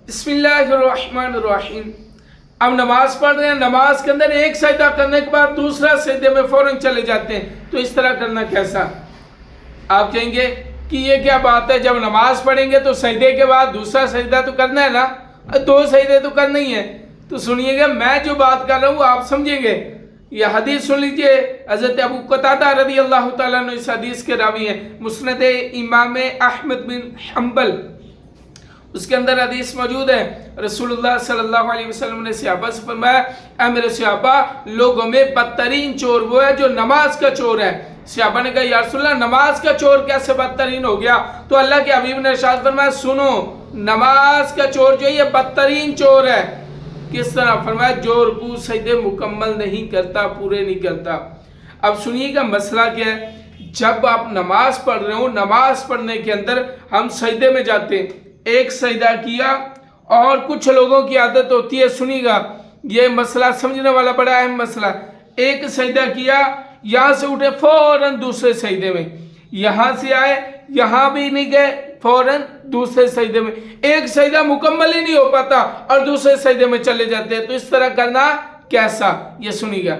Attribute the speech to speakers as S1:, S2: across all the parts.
S1: بسم اللہ الرحمن الرحیم۔ اب نماز پڑھ رہے ہیں، نماز کے اندر ایک سجدہ کرنے کے بعد دوسرا سجدے میں فوراً چلے جاتے ہیں، تو اس طرح کرنا کیسا؟ آپ کہیں گے کہ یہ کیا بات ہے، جب نماز پڑھیں گے تو سجدے کے بعد دوسرا سجدہ تو کرنا ہے نا، دو سجدے تو کرنا ہی ہے۔ تو سنیے گا، میں جو بات کر رہا ہوں آپ سمجھیں گے۔ یہ حدیث سن لیجئے، حضرت ابو قتادہ رضی اللہ تعالیٰ عنہ اس حدیث کے راوی ہیں، مسند امام احمد بن حنبل، اس کے اندر حدیث موجود ہے۔ رسول اللہ صلی اللہ علیہ وسلم نے صحابہ سے فرمایا، اے میرے صحابہ، لوگوں میں بدترین چور وہ ہے جو نماز کا چور ہے۔ صحابہ نے کہا، یا رسول اللہ، نماز کا چور کیسے بدترین ہو گیا؟ تو اللہ کے حبیب نے ارشاد فرمایا، سنو، نماز کا چور جو ہے یہ بدترین چور ہے۔ کس طرح؟ فرمایا، جو رکوع سجدے مکمل نہیں کرتا، پورے نہیں کرتا۔ اب سنیے گا مسئلہ کیا ہے۔ جب آپ نماز پڑھ رہے ہو، نماز پڑھنے کے اندر ہم سجدے میں جاتے ہیں، ایک سجدہ کیا، اور کچھ لوگوں کی عادت ہوتی ہے، سنیے گا یہ مسئلہ سمجھنے والا بڑا اہم مسئلہ، ایک سجدہ کیا، یہاں سے اٹھے فوراً دوسرے سجدے میں، یہاں سے آئے، یہاں بھی نہیں گئے، فوراً دوسرے سجدے میں، ایک سجدہ مکمل ہی نہیں ہو پاتا اور دوسرے سجدے میں چلے جاتے ہیں۔ تو اس طرح کرنا کیسا؟ یہ سنیے گا،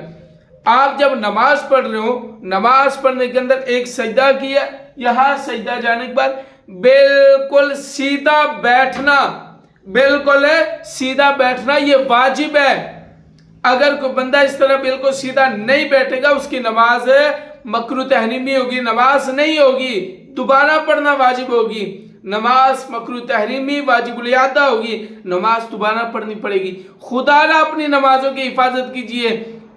S1: آپ جب نماز پڑھ رہے ہو، نماز پڑھنے کے اندر ایک سجدہ کیا، یہاں سجدہ جانے کے بعد بالکل سیدھا بیٹھنا، بالکل سیدھا بیٹھنا یہ واجب ہے۔ اگر کوئی بندہ اس طرح بالکل سیدھا نہیں بیٹھے گا، اس کی نماز مکروہ تحریمی ہوگی، نماز نہیں ہوگی، دوبارہ پڑھنا واجب ہوگی۔ نماز مکروہ تحریمی واجب الاعادہ ہوگی، نماز دوبارہ پڑھنی پڑے گی۔ خدا را اپنی نمازوں کی حفاظت کیجئے۔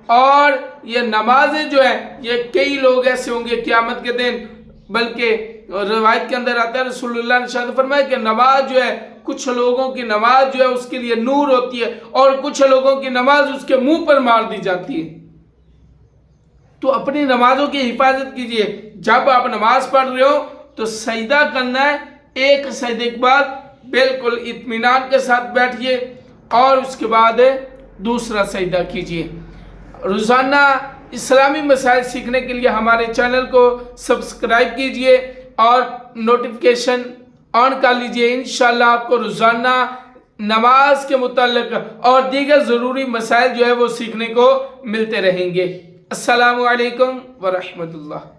S1: اور یہ نمازیں جو ہیں، یہ کئی لوگ ایسے ہوں گے قیامت کے دن، بلکہ روایت کے اندر آتا ہے، رسول اللہ نے ارشاد فرمایا کہ نماز جو ہے، کچھ لوگوں کی نماز جو ہے اس کے لیے نور ہوتی ہے، اور کچھ لوگوں کی نماز اس کے منہ پر مار دی جاتی ہے۔ تو اپنی نمازوں کی حفاظت کیجئے۔ جب آپ نماز پڑھ رہے ہو تو سجدہ کرنا ہے، ایک سجدے کے بعد بالکل اطمینان کے ساتھ بیٹھیے، اور اس کے بعد دوسرا سجدہ کیجئے۔ روزانہ اسلامی مسائل سیکھنے کے لیے ہمارے چینل کو سبسکرائب کیجئے اور نوٹیفیکیشن آن کر لیجئے۔ انشاءاللہ آپ کو روزانہ نماز کے متعلق اور دیگر ضروری مسائل جو ہے وہ سیکھنے کو ملتے رہیں گے۔ السلام علیکم ورحمۃ اللہ۔